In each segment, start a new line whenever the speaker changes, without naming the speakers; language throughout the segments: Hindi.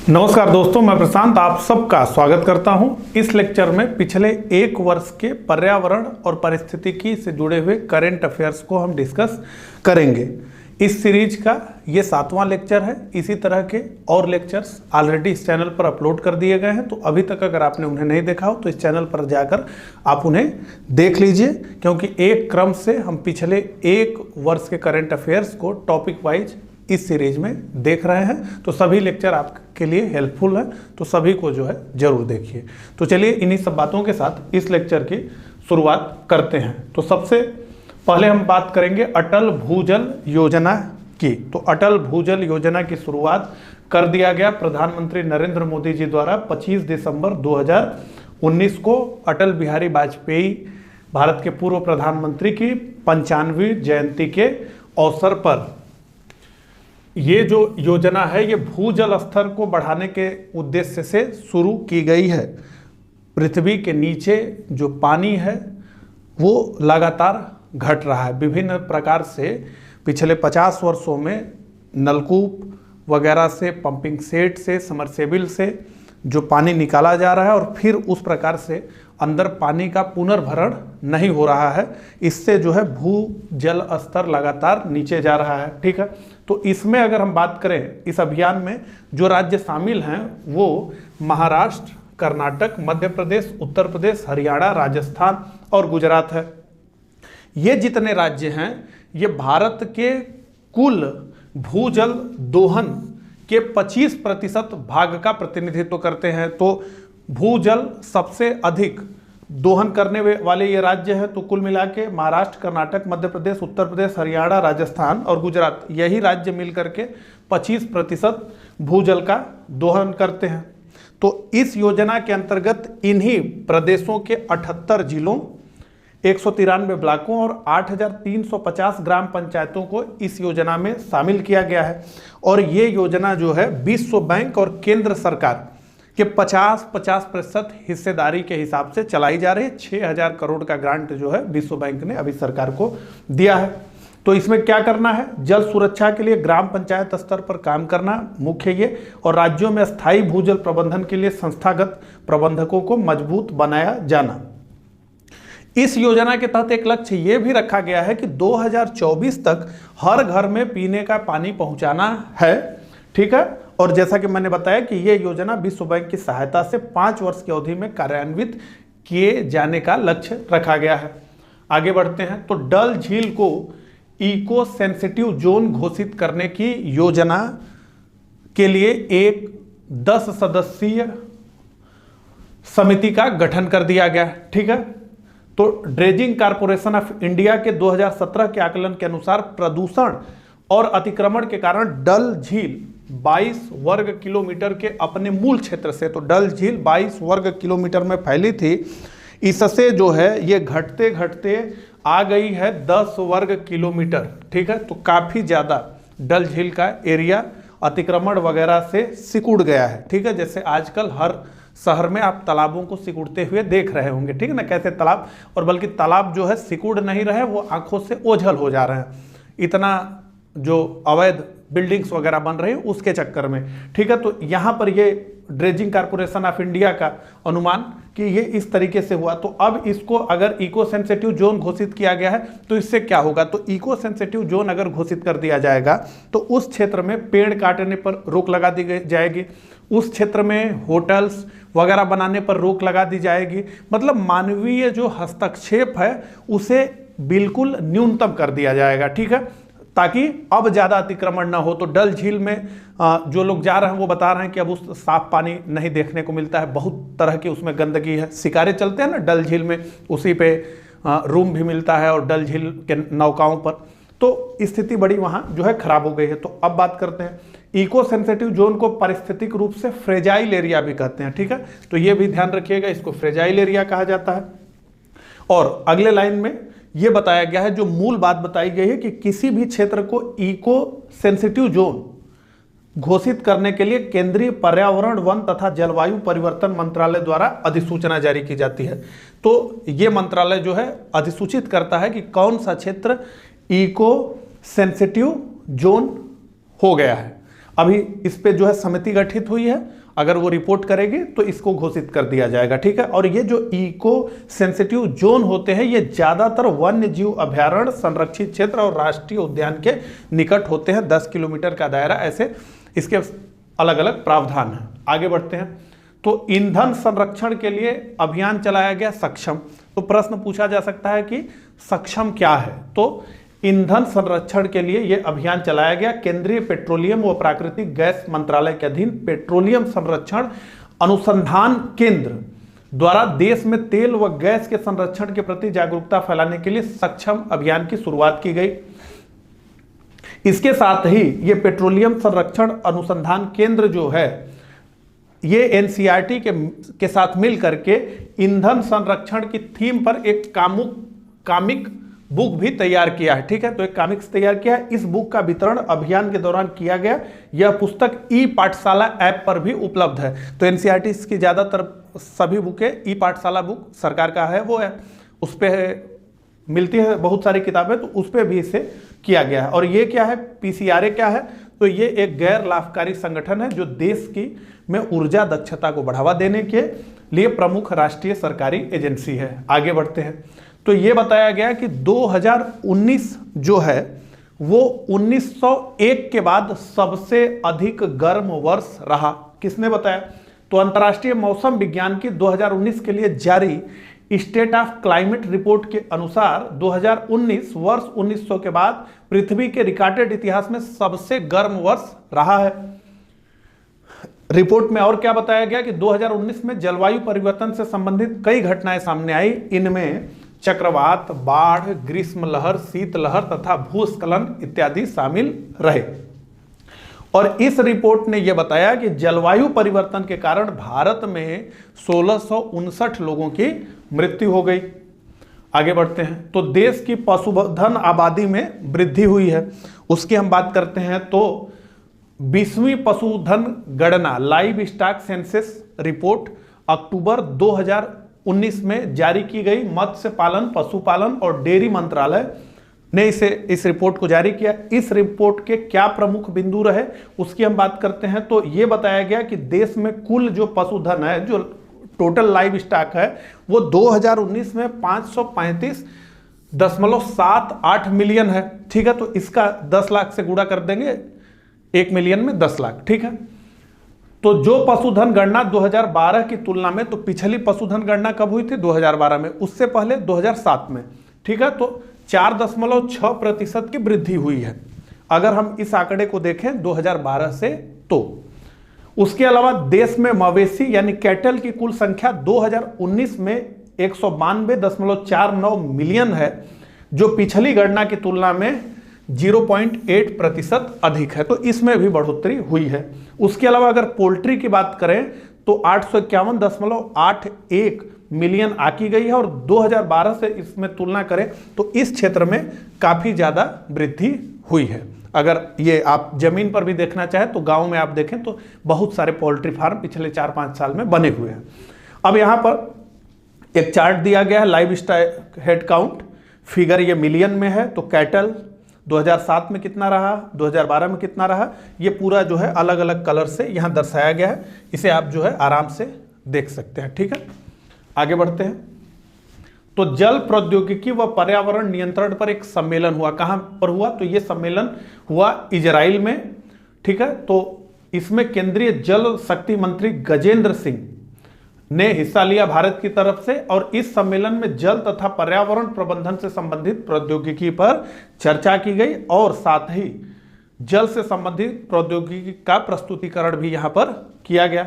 नमस्कार दोस्तों, मैं प्रशांत आप सबका स्वागत करता हूं। इस लेक्चर में पिछले एक वर्ष के पर्यावरण और पारिस्थितिकी से जुड़े हुए करंट अफेयर्स को हम डिस्कस करेंगे। इस सीरीज का ये 7वां लेक्चर है। इसी तरह के और लेक्चर्स ऑलरेडी इस चैनल पर अपलोड कर दिए गए हैं, तो अभी तक अगर आपने उन्हें नहीं देखा हो तो इस चैनल पर जाकर आप उन्हें देख लीजिए, क्योंकि एक क्रम से हम पिछले एक वर्ष के करंट अफेयर्स को टॉपिक वाइज इस सीरीज में देख रहे हैं। तो सभी लेक्चर आपके लिए हेल्पफुल है, तो सभी को जो है जरूर देखिए। तो चलिए इन्हीं सब बातों के साथ इस लेक्चर की शुरुआत करते हैं। तो सबसे पहले हम बात करेंगे अटल भूजल योजना की। तो अटल भूजल योजना की शुरुआत कर दिया गया प्रधानमंत्री नरेंद्र मोदी जी द्वारा 25 दिसंबर 2019 को अटल बिहारी वाजपेयी भारत के पूर्व प्रधानमंत्री की 95वीं जयंती के अवसर पर। ये जो योजना है ये भूजल स्तर को बढ़ाने के उद्देश्य से शुरू की गई है। पृथ्वी के नीचे जो पानी है वो लगातार घट रहा है। विभिन्न प्रकार से पिछले 50 वर्षों में नलकूप वगैरह से, पंपिंग सेट से, समरसेबिल से जो पानी निकाला जा रहा है और फिर उस प्रकार से अंदर पानी का पुनर्भरण नहीं हो रहा है। इससे जो है भूजल स्तर लगातार नीचे जा रहा है। ठीक है, तो इसमें अगर हम बात करें, इस अभियान में जो राज्य शामिल हैं वो महाराष्ट्र, कर्नाटक, मध्य प्रदेश, उत्तर प्रदेश, हरियाणा, राजस्थान और गुजरात है। ये जितने राज्य हैं ये भारत के कुल भूजल दोहन के 25% भाग का प्रतिनिधित्व करते हैं। तो भूजल सबसे अधिक दोहन करने वाले ये राज्य हैं। तो कुल मिला के महाराष्ट्र, कर्नाटक, मध्य प्रदेश, उत्तर प्रदेश, हरियाणा, राजस्थान और गुजरात, यही राज्य मिलकर के 25% भूजल का दोहन करते हैं। तो इस योजना के अंतर्गत इन्हीं प्रदेशों के 78 जिलों, 193 ब्लॉकों और 8350 ग्राम पंचायतों को इस योजना में शामिल किया गया है। और ये योजना जो है विश्व बैंक और केंद्र सरकार के 50% हिस्सेदारी के हिसाब से चलाई जा रही है। 6000 करोड़ का ग्रांट जो है विश्व बैंक ने अभी सरकार को दिया है। तो इसमें क्या करना है? जल सुरक्षा के लिए ग्राम पंचायत स्तर पर काम करना मुख्य ये, और राज्यों में स्थायी भूजल प्रबंधन के लिए संस्थागत प्रबंधकों को मजबूत बनाया जाना। इस योजना के तहत एक लक्ष्य ये भी रखा गया है कि 2024 तक हर घर में पीने का पानी पहुंचाना है। ठीक है, और जैसा कि मैंने बताया कि ये योजना विश्व बैंक की सहायता से 5 वर्ष की अवधि में कार्यान्वित किए जाने का लक्ष्य रखा गया है। आगे बढ़ते हैं। तो डल झील को इको सेंसिटिव जोन घोषित करने की योजना के लिए एक 10 सदस्यीय समिति का गठन कर दिया गया। ठीक है, तो ड्रेजिंग कारपोरेशन ऑफ इंडिया के 2017 के आकलन के अनुसार प्रदूषण और अतिक्रमण के कारण डल झील 22 वर्ग किलोमीटर के अपने मूल क्षेत्र से, तो डल झील 22 वर्ग किलोमीटर में फैली थी, इससे जो है ये घटते घटते आ गई है 10 वर्ग किलोमीटर। ठीक है, तो काफ़ी ज़्यादा डल झील का एरिया अतिक्रमण वगैरह से सिकुड़ गया है। ठीक है, जैसे आजकल हर शहर में आप तालाबों को सिकुड़ते हुए देख रहे होंगे। ठीक है ना, कैसे तालाब, और बल्कि तालाब जो है सिकुड़ नहीं रहे, वो आंखों से ओझल हो जा रहे हैं, इतना जो अवैध बिल्डिंग्स वगैरह बन रही है उसके चक्कर में। ठीक है, तो यहाँ पर ये ड्रेजिंग कारपोरेशन ऑफ इंडिया का अनुमान कि ये इस तरीके से हुआ। तो अब इसको अगर इको सेंसिटिव जोन घोषित किया गया है तो इससे क्या होगा? तो इको सेंसिटिव जोन अगर घोषित कर दिया जाएगा तो उस क्षेत्र में पेड़ काटने पर रोक लगा दी जाएगी, उस क्षेत्र में होटल्स वगैरह बनाने पर रोक लगा दी जाएगी। मतलब मानवीय जो हस्तक्षेप है उसे बिल्कुल न्यूनतम कर दिया जाएगा। ठीक है, ताकि अब ज़्यादा अतिक्रमण ना हो। तो डल झील में जो लोग जा रहे हैं वो बता रहे हैं कि अब उस साफ पानी नहीं देखने को मिलता है, बहुत तरह की उसमें गंदगी है। शिकारे चलते हैं ना डल झील में, उसी पे रूम भी मिलता है और डल झील के नौकाओं पर, तो स्थिति बड़ी वहाँ जो है खराब हो गई है। तो अब बात करते हैं, इको सेंसिटिव जोन को पारिस्थितिक रूप से फ्रेजाइल एरिया भी कहते हैं। ठीक है, तो ये भी ध्यान रखिएगा, इसको फ्रेजाइल एरिया कहा जाता है। और अगले लाइन में ये बताया गया है, जो मूल बात बताई गई है कि किसी भी क्षेत्र को इको सेंसिटिव जोन घोषित करने के लिए केंद्रीय पर्यावरण, वन तथा जलवायु परिवर्तन मंत्रालय द्वारा अधिसूचना जारी की जाती है। तो ये मंत्रालय जो है अधिसूचित करता है कि कौन सा क्षेत्र इको सेंसिटिव जोन हो गया है। अभी इस पे जो है समिति गठित हुई है, अगर वो रिपोर्ट करेगी तो इसको घोषित कर दिया जाएगा, ठीक है। और ये जो इको सेंसिटिव जोन होते हैं ये ज्यादातर वन्य जीव अभयारण्य, संरक्षित क्षेत्र और राष्ट्रीय उद्यान के निकट होते हैं। 10 किलोमीटर का दायरा, ऐसे इसके अलग अलग प्रावधान हैं। आगे बढ़ते हैं। तो ईंधन संरक्षण के लिए अभियान चलाया गया सक्षम। तो प्रश्न पूछा जा सकता है कि सक्षम क्या है। तो ईंधन संरक्षण के लिए यह अभियान चलाया गया केंद्रीय पेट्रोलियम व प्राकृतिक गैस मंत्रालय के अधीन पेट्रोलियम संरक्षण अनुसंधान केंद्र द्वारा देश में तेल व गैस के संरक्षण के प्रति जागरूकता फैलाने के लिए सक्षम अभियान की शुरुआत की गई। इसके साथ ही ये पेट्रोलियम संरक्षण अनुसंधान केंद्र जो है ये एनसीईआरटी के साथ मिल करके ईंधन संरक्षण की थीम पर एक कामिक बुक भी तैयार किया है, ठीक है। तो एक कॉमिक्स तैयार किया है। इस बुक का वितरण अभियान के दौरान किया गया। यह पुस्तक ई पाठशाला ऐप पर भी उपलब्ध है। तो एनसीईआरटी की ज्यादातर सभी बुकें ई पाठशाला बुक सरकार का है वो है, उस पर मिलती है बहुत सारी किताबें, तो उस पर भी इसे किया गया है। और ये क्या है, पीसीआरए क्या है, तो ये एक गैर लाभकारी संगठन है जो देश की में ऊर्जा दक्षता को बढ़ावा देने के लिए प्रमुख राष्ट्रीय सरकारी एजेंसी है। आगे बढ़ते हैं। तो ये बताया गया कि 2019 जो है वो 1901 के बाद सबसे अधिक गर्म वर्ष रहा। किसने बताया? तो अंतर्राष्ट्रीय मौसम विज्ञान की 2019 के लिए जारी स्टेट ऑफ क्लाइमेट रिपोर्ट के अनुसार 2019 वर्ष 1900 के बाद पृथ्वी के रिकॉर्डेड इतिहास में सबसे गर्म वर्ष रहा है। रिपोर्ट में और क्या बताया गया कि 2019 में जलवायु परिवर्तन से संबंधित कई घटनाएं सामने आई। इनमें चक्रवात, बाढ़, ग्रीष्म लहर, शीत लहर तथा भूस्खलन इत्यादि शामिल रहे। और इस रिपोर्ट ने यह बताया कि जलवायु परिवर्तन के कारण भारत में 1659 लोगों की मृत्यु हो गई। आगे बढ़ते हैं। तो देश की पशुधन आबादी में वृद्धि हुई है, उसकी हम बात करते हैं। तो 20वीं पशुधन गणना लाइव स्टॉक सेंसस रिपोर्ट अक्टूबर 2019 में जारी की गई। मत्स्य पालन, पशुपालन और डेयरी मंत्रालय ने इस रिपोर्ट को जारी किया। इस रिपोर्ट के क्या प्रमुख बिंदु रहे उसकी हम बात करते हैं। तो यह बताया गया कि देश में कुल जो पशुधन है, जो टोटल लाइव स्टॉक है, वो 2019 में 535.78 मिलियन है, ठीक है। तो इसका 10 लाख से गुणा कर देंगे, 1 मिलियन में 10 लाख, ठीक है। तो जो पशुधन गणना 2012 की तुलना में, तो पिछली पशुधन गणना कब हुई थी? 2012 में, उससे पहले 2007 में, ठीक है। तो 4.6% की वृद्धि हुई है अगर हम इस आंकड़े को देखें 2012 से। तो उसके अलावा देश में मवेशी यानी कैटल की कुल संख्या 2019 में 192.49 मिलियन है, जो पिछली गणना की तुलना में 0.8% अधिक है। तो इसमें भी बढ़ोतरी हुई है। उसके अलावा अगर पोल्ट्री की बात करें तो 851.81 मिलियन आकी गई है, और 2012 से इसमें तुलना करें तो इस क्षेत्र में काफी ज्यादा वृद्धि हुई है। अगर ये आप जमीन पर भी देखना चाहें तो गांव में आप देखें तो बहुत सारे पोल्ट्री फार्म पिछले 4-5 साल में बने हुए हैं। अब यहां पर एक चार्ट दिया गया है, live stock head count figure, ये मिलियन में है। तो कैटल 2007 में कितना रहा, 2012 में कितना रहा, ये पूरा जो है अलग अलग कलर से यहां दर्शाया गया है। इसे आप जो है आराम से देख सकते हैं, ठीक है। आगे बढ़ते हैं। तो जल प्रौद्योगिकी व पर्यावरण नियंत्रण पर एक सम्मेलन हुआ। कहां पर हुआ? तो यह सम्मेलन हुआ इजराइल में, ठीक है। तो इसमें केंद्रीय जल शक्ति मंत्री गजेंद्र सिंह ने हिस्सा लिया भारत की तरफ से, और इस सम्मेलन में जल तथा पर्यावरण प्रबंधन से संबंधित प्रौद्योगिकी पर चर्चा की गई, और साथ ही जल से संबंधित प्रौद्योगिकी का प्रस्तुतिकरण भी यहां पर किया गया।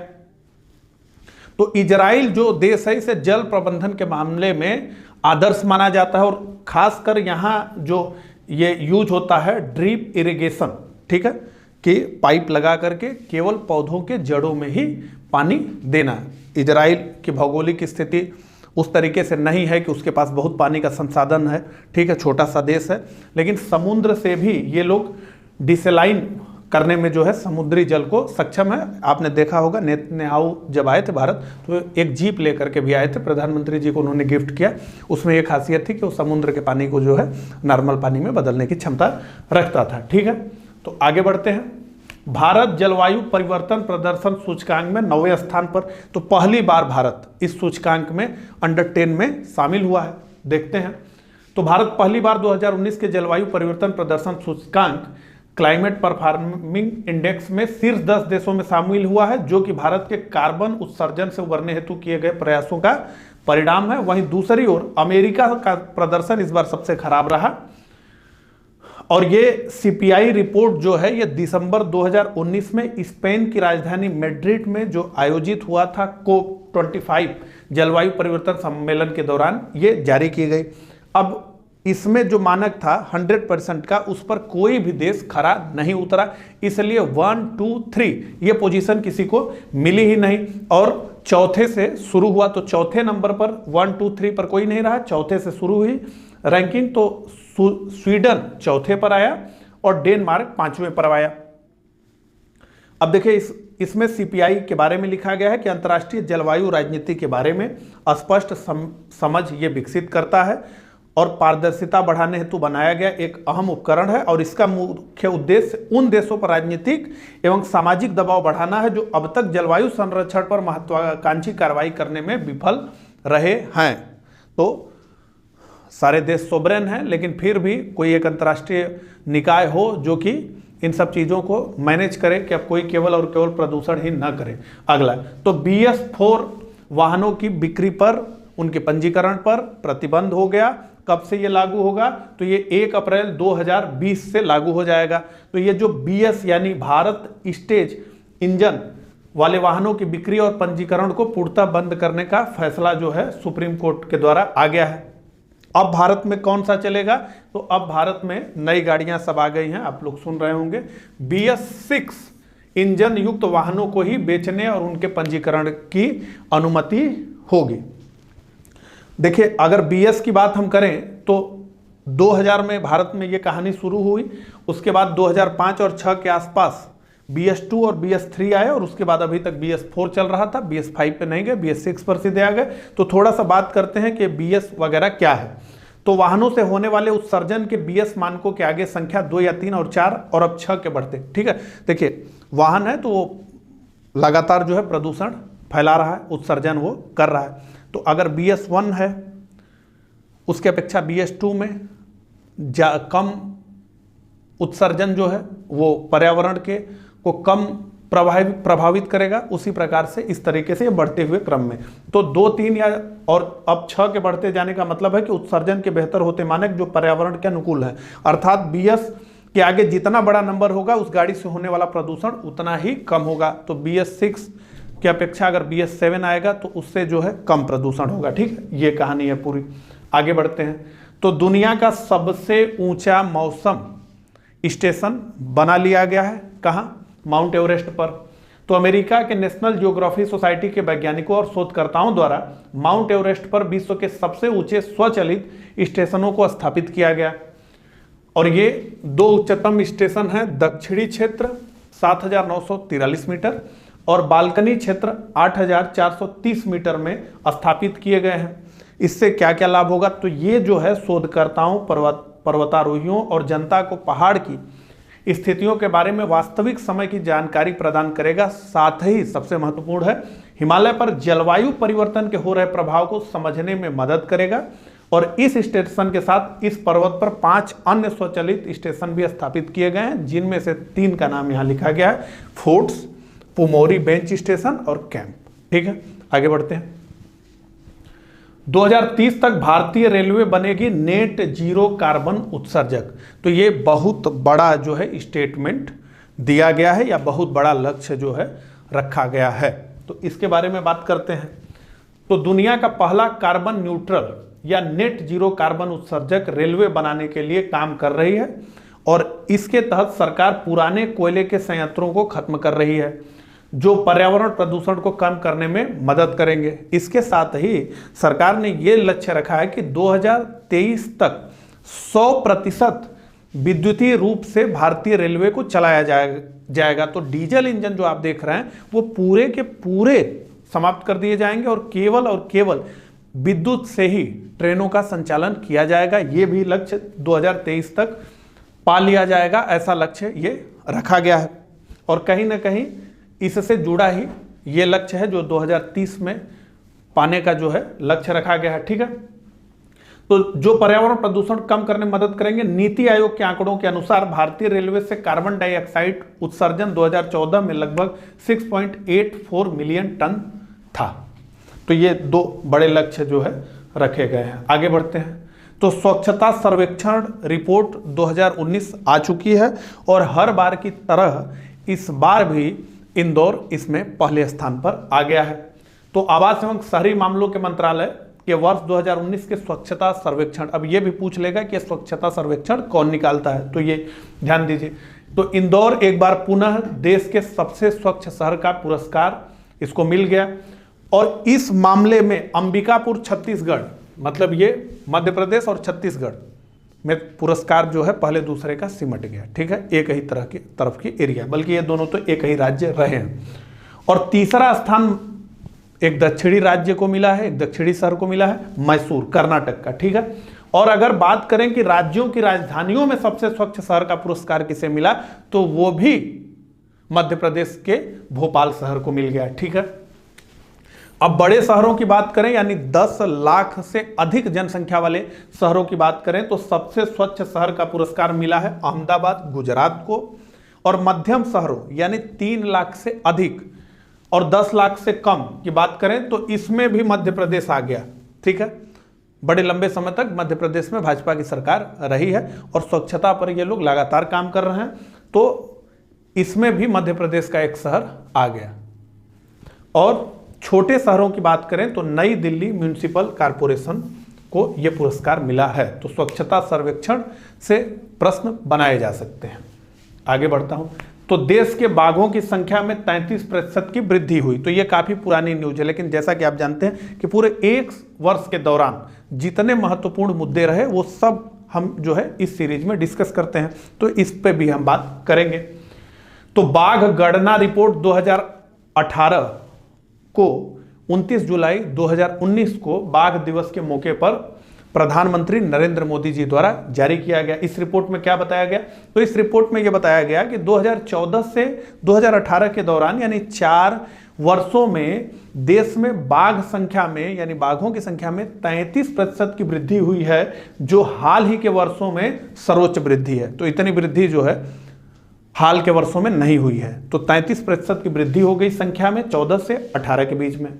तो इजराइल जो देश है इसे जल प्रबंधन के मामले में आदर्श माना जाता है, और खासकर यहाँ जो ये यूज होता है ड्रिप इरिगेशन, ठीक है, कि पाइप लगा करके केवल पौधों के जड़ों में ही पानी देना। इजराइल की भौगोलिक स्थिति उस तरीके से नहीं है कि उसके पास बहुत पानी का संसाधन है, ठीक है, छोटा सा देश है, लेकिन समुद्र से भी ये लोग डिसलाइन करने में जो है समुद्री जल को सक्षम है। आपने देखा होगा नेतन्याहू जब आए थे भारत तो एक जीप लेकर के भी आए थे, प्रधानमंत्री जी को उन्होंने गिफ्ट किया। उसमें एक खासियत थी कि वो समुद्र के पानी को जो है नॉर्मल पानी में बदलने की क्षमता रखता था, ठीक है। तो आगे बढ़ते हैं। भारत जलवायु परिवर्तन प्रदर्शन सूचकांक में 9वें स्थान पर। तो पहली बार भारत इस सूचकांक में अंडर 10 में शामिल हुआ है। देखते हैं, तो भारत पहली बार 2019 के जलवायु परिवर्तन प्रदर्शन सूचकांक क्लाइमेट परफॉर्मिंग इंडेक्स में शीर्ष 10 देशों में शामिल हुआ है, जो कि भारत के कार्बन उत्सर्जन से उबरने हेतु किए गए प्रयासों का परिणाम है। वहीं दूसरी ओर अमेरिका का प्रदर्शन इस बार सबसे खराब रहा, और ये सीपीआई रिपोर्ट जो है ये दिसंबर 2019 में स्पेन की राजधानी मैड्रिड में जो आयोजित हुआ था COP25 जलवायु परिवर्तन सम्मेलन के दौरान ये जारी की गई। अब इसमें जो मानक था 100% का, उस पर कोई भी देश खरा नहीं उतरा, इसलिए 1, 2, 3 ये पोजीशन किसी को मिली ही नहीं। और चौथे से शुरू हुआ, तो चौथे नंबर पर 1, 2, 3 पर कोई नहीं रहा, चौथे से शुरू हुई रैंकिंग। तो स्वीडन चौथे पर आया और डेनमार्क 5वें पर आया। अब देखिए इसमें सीपीआई के बारे में लिखा गया है कि अंतर्राष्ट्रीय जलवायु राजनीति के बारे में स्पष्ट समझ ये विकसित करता है और पारदर्शिता बढ़ाने हेतु बनाया गया एक अहम उपकरण है, और इसका मुख्य उद्देश्य उन देशों पर राजनीतिक एवं सामाजिक दबाव बढ़ाना है जो अब तक जलवायु संरक्षण पर महत्वाकांक्षी कार्रवाई करने में विफल रहे हैं। तो सारे देश सोवरेन हैं, लेकिन फिर भी कोई एक अंतर्राष्ट्रीय निकाय हो जो कि इन सब चीज़ों को मैनेज करे कि अब कोई केवल और केवल प्रदूषण ही न करे। अगला, तो BS4 वाहनों की बिक्री पर, उनके पंजीकरण पर प्रतिबंध हो गया। कब से ये लागू होगा? तो ये 1 अप्रैल 2020 से लागू हो जाएगा। तो ये जो BS यानी भारत स्टेज इंजन वाले वाहनों की बिक्री और पंजीकरण को पूर्णतः बंद करने का फैसला जो है सुप्रीम कोर्ट के द्वारा आ गया है। अब भारत में कौन सा चलेगा? तो अब भारत में नई गाड़ियां सब आ गई हैं, आप लोग सुन रहे होंगे। BS6 इंजन युक्त वाहनों को ही बेचने और उनके पंजीकरण की अनुमति होगी। देखिए, अगर BS की बात हम करें तो 2000 में भारत में ये कहानी शुरू हुई, उसके बाद 2005 और 6 के आसपास BS2 और BS3 आए, और उसके बाद अभी तक BS4 चल रहा था। BS5 पे नहीं गए, BS6 पर सीधे आ गए। तो थोड़ा सा बात करते हैं कि BS वगैरह क्या है। तो वाहनों से होने वाले उत्सर्जन के BS मानकों के आगे संख्या 2 या 3 और 4 और अब 6 के बढ़ते। ठीक है, देखिए वाहन है तो वो लगातार जो है प्रदूषण फैला रहा है, उत्सर्जन वो कर रहा है। तो अगर BS1 है, उसके अपेक्षा BS2 में कम उत्सर्जन जो है वो पर्यावरण को कम प्रभावित करेगा। उसी प्रकार से इस तरीके से ये बढ़ते हुए क्रम में, तो 2, 3 या और अब 6 के बढ़ते जाने का मतलब है कि उत्सर्जन के बेहतर होते मानक जो पर्यावरण के अनुकूल है, अर्थात BS के आगे जितना बड़ा नंबर होगा उस गाड़ी से होने वाला प्रदूषण उतना ही कम होगा। तो BS6 की अपेक्षा अगर BS7 आएगा तो उससे जो है कम प्रदूषण होगा। ठीक है, ये कहानी है पूरी। आगे बढ़ते हैं, तो दुनिया का सबसे ऊंचा मौसम स्टेशन बना लिया गया है। कहाँ? माउंट एवरेस्ट पर। तो अमेरिका के नेशनल ज्योग्राफी सोसाइटी के वैज्ञानिकों और शोधकर्ताओं द्वारा माउंट एवरेस्ट पर विश्व के सबसे ऊंचे स्वचालित स्टेशनों को स्थापित किया गया, और ये 2 उच्चतम स्टेशन हैं। दक्षिणी क्षेत्र 7943 मीटर और बालकनी क्षेत्र 8430 मीटर में स्थापित किए गए हैं। इससे क्या क्या लाभ होगा? तो ये जो है शोधकर्ताओं, पर्वतारोहियों और जनता को पहाड़ की स्थितियों के बारे में वास्तविक समय की जानकारी प्रदान करेगा। साथ ही सबसे महत्वपूर्ण है, हिमालय पर जलवायु परिवर्तन के हो रहे प्रभाव को समझने में मदद करेगा। और इस स्टेशन के साथ इस पर्वत पर 5 अन्य स्वचालित स्टेशन भी स्थापित किए गए हैं, जिनमें से 3 का नाम यहाँ लिखा गया है, फोर्ट्स, पुमोरी बेंच स्टेशन और कैंप। ठीक है, आगे बढ़ते हैं। 2030 तक भारतीय रेलवे बनेगी नेट जीरो कार्बन उत्सर्जक। तो ये बहुत बड़ा जो है स्टेटमेंट दिया गया है, या बहुत बड़ा लक्ष्य जो है रखा गया है। तो इसके बारे में बात करते हैं। तो दुनिया का पहला कार्बन न्यूट्रल या नेट जीरो कार्बन उत्सर्जक रेलवे बनाने के लिए काम कर रही है, और इसके तहत सरकार पुराने कोयले के संयंत्रों को खत्म कर रही है, जो पर्यावरण प्रदूषण को कम करने में मदद करेंगे। इसके साथ ही सरकार ने ये लक्ष्य रखा है कि 2023 तक 100% विद्युतीय रूप से भारतीय रेलवे को चलाया जाएगा। तो डीजल इंजन जो आप देख रहे हैं वो पूरे के पूरे समाप्त कर दिए जाएंगे, और केवल विद्युत से ही ट्रेनों का संचालन किया जाएगा। ये भी लक्ष्य 2023 तक पा लिया जाएगा, ऐसा लक्ष्य ये रखा गया है। और कहीं ना कहीं इससे जुड़ा ही ये लक्ष्य है जो 2030 में पाने का जो है लक्ष्य रखा गया है। ठीक है, तो जो पर्यावरण प्रदूषण कम करने में मदद करेंगे, नीति आयोग के आंकड़ों के अनुसार भारतीय रेलवे से कार्बन डाइऑक्साइड उत्सर्जन 2014 में लगभग 6.84 मिलियन टन था। तो ये 2 बड़े लक्ष्य जो है रखे गए हैं। आगे बढ़ते हैं, तो स्वच्छता सर्वेक्षण रिपोर्ट 2019 आ चुकी है और हर बार की तरह इस बार भी इंदौर इसमें पहले स्थान पर आ गया है। तो आवास एवं शहरी मामलों के मंत्रालय के वर्ष 2019 के स्वच्छता सर्वेक्षण, अब ये भी पूछ लेगा कि स्वच्छता सर्वेक्षण कौन निकालता है, तो ये ध्यान दीजिए। तो इंदौर एक बार पुनः देश के सबसे स्वच्छ शहर का पुरस्कार इसको मिल गया और इस मामले में अंबिकापुर छत्तीसगढ़, मतलब ये मध्य प्रदेश और छत्तीसगढ़ में पुरस्कार जो है पहले दूसरे का सिमट गया। ठीक है, एक ही तरफ की एरिया, बल्कि ये दोनों तो एक ही राज्य रहे हैं। और तीसरा स्थान एक दक्षिणी राज्य को मिला है, एक दक्षिणी शहर को मिला है, मैसूर, कर्नाटक का। ठीक है, और अगर बात करें कि राज्यों की राजधानियों में सबसे स्वच्छ शहर का पुरस्कार किसे मिला, तो वो भी मध्य प्रदेश के भोपाल शहर को मिल गया। ठीक है, अब बड़े शहरों की बात करें, यानी 10 लाख से अधिक जनसंख्या वाले शहरों की बात करें, तो सबसे स्वच्छ शहर का पुरस्कार मिला है अहमदाबाद, गुजरात को। और मध्यम शहरों यानी 3 लाख से अधिक और 10 लाख से कम की बात करें, तो इसमें भी मध्य प्रदेश आ गया। ठीक है, बड़े लंबे समय तक मध्य प्रदेश में भाजपा की सरकार रही है और स्वच्छता पर ये लोग लगातार काम कर रहे हैं, तो इसमें भी मध्य प्रदेश का एक शहर आ गया। और छोटे शहरों की बात करें तो नई दिल्ली म्यूनिसिपल कॉरपोरेशन को यह पुरस्कार मिला है। तो स्वच्छता सर्वेक्षण से प्रश्न बनाए जा सकते हैं। आगे बढ़ता हूं, तो देश के बाघों की संख्या में 33% की वृद्धि हुई। तो यह काफी पुरानी न्यूज है, लेकिन जैसा कि आप जानते हैं कि पूरे 1 वर्ष के दौरान जितने महत्वपूर्ण मुद्दे रहे वो सब हम जो है इस सीरीज में डिस्कस करते हैं, तो इस पे भी हम बात करेंगे। तो बाघ गणना रिपोर्ट 2018 को 29 जुलाई 2019 को बाघ दिवस के मौके पर प्रधानमंत्री नरेंद्र मोदी जी द्वारा जारी किया गया। इस रिपोर्ट में क्या बताया गया, तो इस रिपोर्ट में यह बताया गया कि 2014 से 2018 के दौरान यानी 4 वर्षों में देश में बाघ संख्या में यानी बाघों की संख्या में 33% की वृद्धि हुई है, जो हाल ही के वर्षों में सर्वोच्च वृद्धि है। तो इतनी वृद्धि जो है हाल के वर्षों में नहीं हुई है। तो 33% की वृद्धि हो गई संख्या में 14 से 18 के बीच में।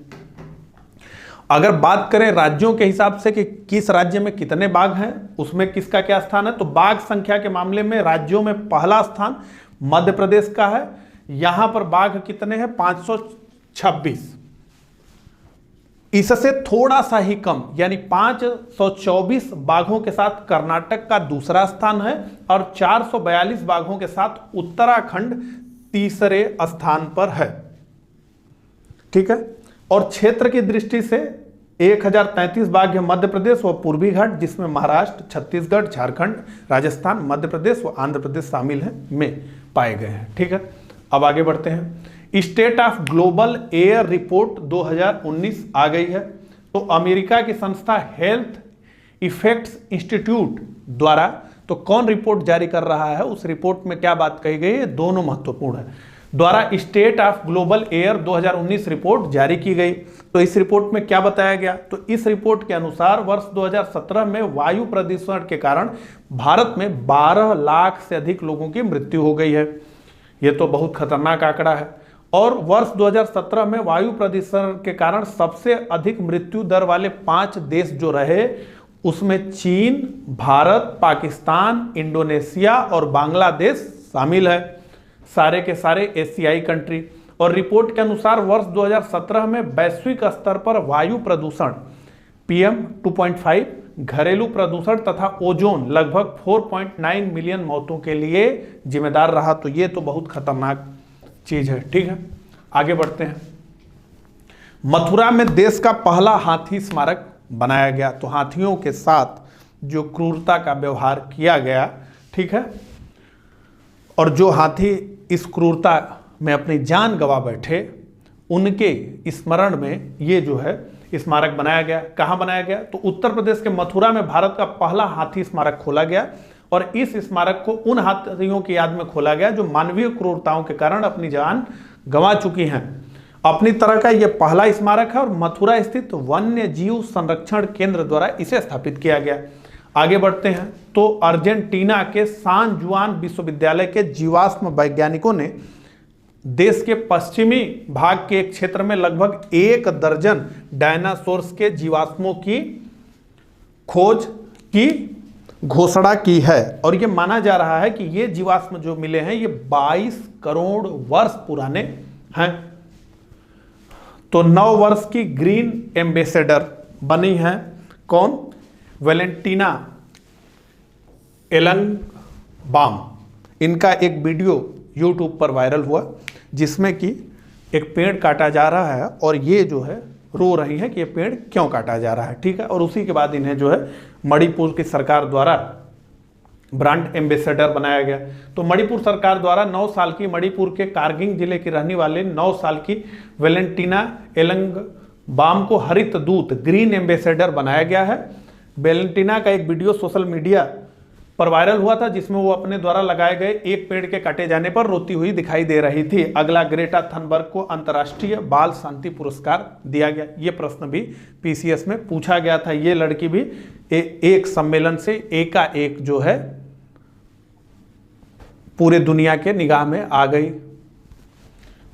अगर बात करें राज्यों के हिसाब से कि किस राज्य में कितने बाघ हैं, उसमें किसका क्या स्थान है, तो बाघ संख्या के मामले में राज्यों में पहला स्थान मध्य प्रदेश का है। यहां पर बाघ कितने हैं, 526। इससे थोड़ा सा ही कम यानी 524 बाघों के साथ कर्नाटक का दूसरा स्थान है और 442 बाघों के साथ उत्तराखंड तीसरे स्थान पर है। ठीक है, और क्षेत्र की दृष्टि से 1033 बाघ है मध्य प्रदेश व पूर्वी घाट, जिसमें महाराष्ट्र, छत्तीसगढ़, झारखंड, राजस्थान, मध्य प्रदेश व आंध्र प्रदेश शामिल हैं, में पाए गए हैं। ठीक है, अब आगे बढ़ते हैं। State of global air report 2019 आ गई है। तो अमेरिका की संस्था हेल्थ इफेक्ट्स इंस्टीट्यूट द्वारा तो कौन रिपोर्ट जारी कर रहा है, उस रिपोर्ट में क्या बात कही गई है, दोनों महत्वपूर्ण है। द्वारा state of global air 2019 report जारी की गई। तो इस रिपोर्ट में क्या बताया गया, तो इस रिपोर्ट के अनुसार वर्ष 2017 में वायु प्रदूषण के कारण भारत में 12 लाख से अधिक लोगों की मृत्यु हो गई है। यह तो बहुत खतरनाक आंकड़ा है। और वर्ष 2017 में वायु प्रदूषण के कारण सबसे अधिक मृत्यु दर वाले 5 देश जो रहे, उसमें चीन, भारत, पाकिस्तान, इंडोनेशिया और बांग्लादेश शामिल है, सारे के सारे एशियाई कंट्री। और रिपोर्ट के अनुसार वर्ष 2017 में वैश्विक स्तर पर वायु प्रदूषण PM 2.5, घरेलू प्रदूषण तथा ओजोन लगभग 4.9 मिलियन मौतों के लिए जिम्मेदार रहा। तो ये तो बहुत खतरनाक चीज है। ठीक है, आगे बढ़ते हैं। मथुरा में देश का पहला हाथी स्मारक बनाया गया। तो हाथियों के साथ जो क्रूरता का व्यवहार किया गया, ठीक है, और जो हाथी इस क्रूरता में अपनी जान गंवा बैठे, उनके स्मरण में ये जो है स्मारक बनाया गया। कहाँ बनाया गया, तो उत्तर प्रदेश के मथुरा में भारत का पहला हाथी स्मारक खोला गया और इस स्मारक को उन हाथियों की याद में खोला गया जो मानवीय क्रूरताओं के कारण अपनी जान गंवा चुकी हैं। अपनी तरह का यह पहला स्मारक है और मथुरा स्थित वन्य जीव संरक्षण केंद्र द्वारा इसे स्थापित किया गया। आगे बढ़ते हैं तो अर्जेंटीना के सान जुआन विश्वविद्यालय के जीवाश्म वैज्ञानिकों ने देश के पश्चिमी भाग के एक क्षेत्र में लगभग 1 दर्जन डायनासोर्स के जीवाश्मों की खोज की घोषणा की है और यह माना जा रहा है कि ये जीवाश्म जो मिले हैं ये 22 करोड़ वर्ष पुराने हैं। तो 9 वर्ष की ग्रीन एम्बेसडर बनी है कौन? वेलेंटीना एलंगबाम। इनका एक वीडियो यूट्यूब पर वायरल हुआ जिसमें कि एक पेड़ काटा जा रहा है और ये जो है रो रही है कि ये पेड़ क्यों काटा जा रहा है, ठीक है। और उसी के बाद इन्हें जो है मणिपुर की सरकार द्वारा ब्रांड एम्बेसडर बनाया गया। तो मणिपुर सरकार द्वारा 9 साल की मणिपुर के कारगिल जिले की रहने वाले 9 साल की वेलेंटीना एलंगबाम को हरित दूत ग्रीन एम्बेसडर बनाया गया है। वेलेंटीना का एक वीडियो सोशल मीडिया पर वायरल हुआ था जिसमें वो अपने द्वारा लगाए गए एक पेड़ के काटे जाने पर रोती हुई दिखाई दे रही थी। अगला, ग्रेटा थनबर्ग को अंतर्राष्ट्रीय बाल शांति पुरस्कार दिया गया। ये प्रश्न भी पीसीएस में पूछा गया था। ये लड़की भी एक सम्मेलन से एकाएक जो है पूरे दुनिया के निगाह में आ गई।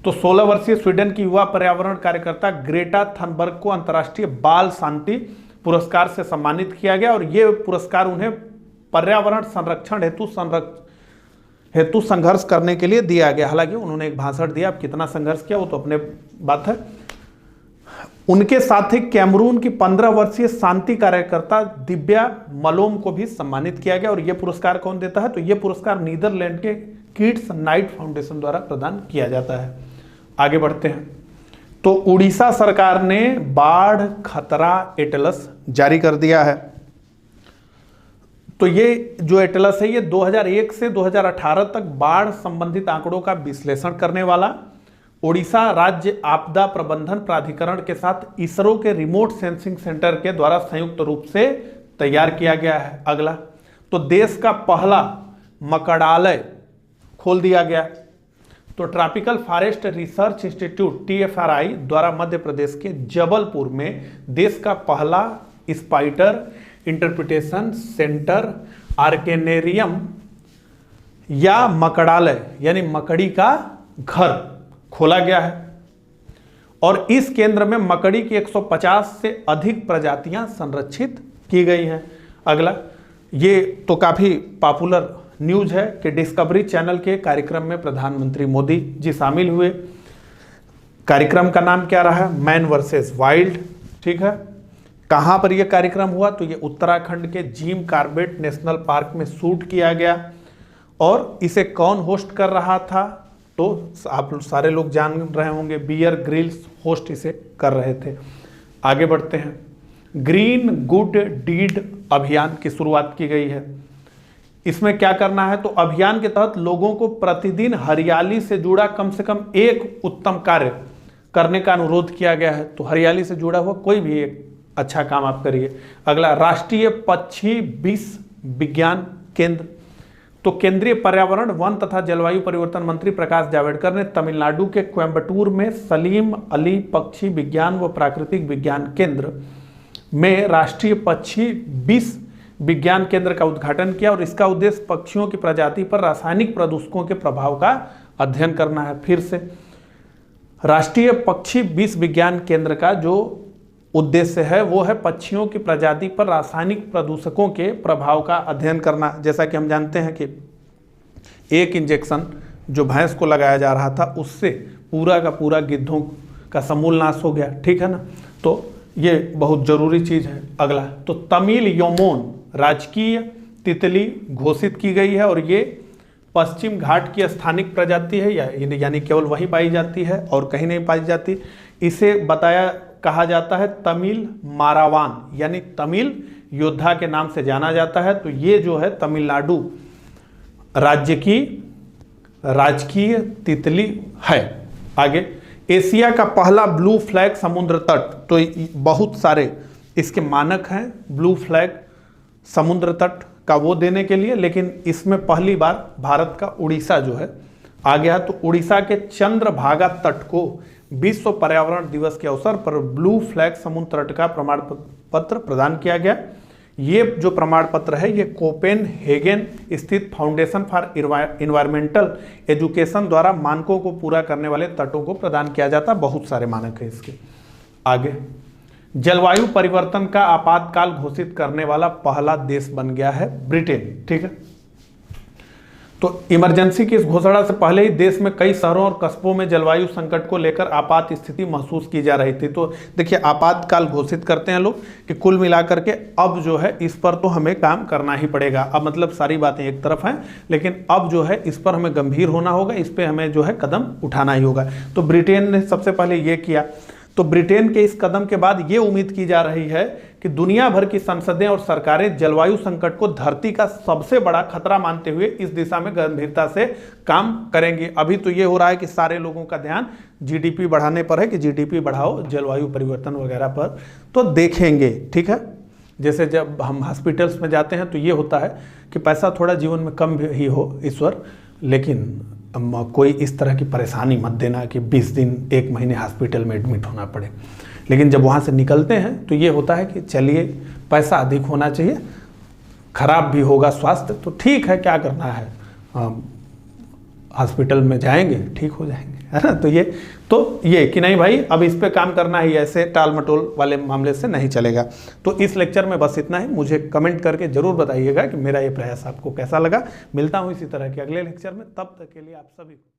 तो 16 वर्षीय स्वीडन की युवा पर्यावरण कार्यकर्ता ग्रेटा थनबर्ग को अंतर्राष्ट्रीय बाल शांति पुरस्कार से सम्मानित किया गया और ये पुरस्कार उन्हें पर्यावरण संरक्षण हेतु संघर्ष करने के लिए दिया गया। हालांकि उन्होंने एक भाषण दिया, अब कितना संघर्ष किया वो तो अपने बात है। उनके साथ ही कैमरून की 15 वर्षीय शांति कार्यकर्ता दिव्या मलोम को भी सम्मानित किया गया। और यह पुरस्कार कौन देता है? तो यह पुरस्कार नीदरलैंड के किड्स नाइट फाउंडेशन द्वारा प्रदान किया जाता है। आगे बढ़ते हैं तो उड़ीसा सरकार ने बाढ़ खतरा एटलस जारी कर दिया है। तो ये जो एटलस है ये 2001 से 2018 तक बाढ़ संबंधित आंकड़ों का विश्लेषण करने वाला ओडिशा राज्य आपदा प्रबंधन प्राधिकरण के साथ इसरो के रिमोट सेंसिंग सेंटर के द्वारा संयुक्त रूप से तैयार किया गया है। अगला, तो देश का पहला मकड़ालय खोल दिया गया। तो tropical forest research institute TFRI द्वारा मध्य प्रदेश के जबलपुर में देश का पहला स्पाइडर इंटरप्रिटेशन सेंटर आर्केनेरियम या मकड़ालय यानी मकड़ी का घर खोला गया है और इस केंद्र में मकड़ी की 150 से अधिक प्रजातियां संरक्षित की गई हैं। अगला, ये तो काफी पॉपुलर न्यूज है कि डिस्कवरी चैनल के कार्यक्रम में प्रधानमंत्री मोदी जी शामिल हुए। कार्यक्रम का नाम क्या रहा? मैन वर्सेस वाइल्ड, ठीक है। कहां पर यह कार्यक्रम हुआ? तो यह उत्तराखंड के जिम कॉर्बेट नेशनल पार्क में शूट किया गया। और इसे कौन होस्ट कर रहा था? तो आप सारे लोग जान रहे होंगे, बियर ग्रिल्स होस्ट इसे कर रहे थे। आगे बढ़ते हैं, ग्रीन गुड डीड अभियान की शुरुआत की गई है। इसमें क्या करना है? तो अभियान के तहत लोगों को प्रतिदिन हरियाली से जुड़ा कम से कम एक उत्तम कार्य करने का अनुरोध किया गया है। तो हरियाली से जुड़ा हुआ कोई भी एक अच्छा काम आप करिए। अगला, राष्ट्रीय पक्षी विज्ञान केंद्र। तो केंद्रीय पर्यावरण, वन तथा जलवायु परिवर्तन मंत्री प्रकाश जावड़ेकर ने तमिलनाडु के कोयम्बटूर में सलीम अली पक्षी विज्ञान व प्राकृतिक विज्ञान केंद्र में राष्ट्रीय पक्षी विज्ञान केंद्र का उद्घाटन किया और इसका उद्देश्य पक्षियों की प्रजाति पर रासायनिक प्रदूषकों के प्रभाव का अध्ययन करना है। फिर से, राष्ट्रीय पक्षी विज्ञान केंद्र का जो उद्देश्य है वो है पक्षियों की प्रजाति पर रासायनिक प्रदूषकों के प्रभाव का अध्ययन करना। जैसा कि हम जानते हैं कि एक इंजेक्शन जो भैंस को लगाया जा रहा था उससे पूरा का पूरा गिद्धों का समूल नाश हो गया, ठीक है ना। तो ये बहुत जरूरी चीज है। अगला, तो तमिल योमोन राजकीय तितली घोषित की गई है और ये पश्चिम घाट की स्थानिक प्रजाति है यानी केवल वहीं पाई जाती है और कहीं नहीं पाई जाती। इसे कहा जाता है तमिल मारावान यानी तमिल योद्धा के नाम से जाना जाता है। तो ये जो है तमिलनाडु राज्य की राजकीय तितली है। आगे, एशिया का पहला ब्लू फ्लैग समुद्र तट। तो बहुत सारे इसके मानक हैं ब्लू फ्लैग समुद्र तट का वो देने के लिए, लेकिन इसमें पहली बार भारत का उड़ीसा जो है आ गया। तो उड़ीसा के चंद्रभागा तट को विश्व पर्यावरण दिवस के अवसर पर ब्लू फ्लैग समुद्र तट का प्रमाण पत्र प्रदान किया गया। ये जो प्रमाण पत्र है ये कोपेनहेगन स्थित फाउंडेशन फॉर इन्वायरमेंटल एजुकेशन द्वारा मानकों को पूरा करने वाले तटों को प्रदान किया जाता। बहुत सारे मानक है इसके। आगे, जलवायु परिवर्तन का आपातकाल घोषित करने वाला पहला देश बन गया है ब्रिटेन। ठीक है, तो इमरजेंसी की इस घोषणा से पहले ही देश में कई शहरों और कस्बों में जलवायु संकट को लेकर आपात स्थिति महसूस की जा रही थी। तो देखिए, आपातकाल घोषित करते हैं लोग कि कुल मिलाकर के अब जो है इस पर तो हमें काम करना ही पड़ेगा। अब मतलब सारी बातें एक तरफ हैं, लेकिन अब जो है इस पर हमें गंभीर होना होगा, इस पर हमें जो है कदम उठाना ही होगा। तो ब्रिटेन ने सबसे पहले ये किया। तो ब्रिटेन के इस कदम के बाद ये उम्मीद की जा रही है कि दुनिया भर की संसदें और सरकारें जलवायु संकट को धरती का सबसे बड़ा खतरा मानते हुए इस दिशा में गंभीरता से काम करेंगी। अभी तो ये हो रहा है कि सारे लोगों का ध्यान जीडीपी बढ़ाने पर है कि जीडीपी बढ़ाओ, जलवायु परिवर्तन वगैरह पर तो देखेंगे। ठीक है, जैसे जब हम हॉस्पिटल्स में जाते हैं तो ये होता है कि पैसा थोड़ा जीवन में कम ही हो ईश्वर, लेकिन कोई इस तरह की परेशानी मत देना कि 20 दिन 1 महीने हॉस्पिटल में एडमिट होना पड़े। लेकिन जब वहाँ से निकलते हैं तो ये होता है कि चलिए पैसा अधिक होना चाहिए, खराब भी होगा स्वास्थ्य तो ठीक है, क्या करना है, हॉस्पिटल में जाएंगे ठीक हो जाएंगे, है ना। तो ये कि नहीं भाई अब इस पे काम करना ही, ऐसे टाल मटोल वाले मामले से नहीं चलेगा। तो इस लेक्चर में बस इतना ही। मुझे कमेंट करके जरूर बताइएगा कि मेरा ये प्रयास आपको कैसा लगा। मिलता हूँ इसी तरह के अगले लेक्चर में, तब तक के लिए आप सभी को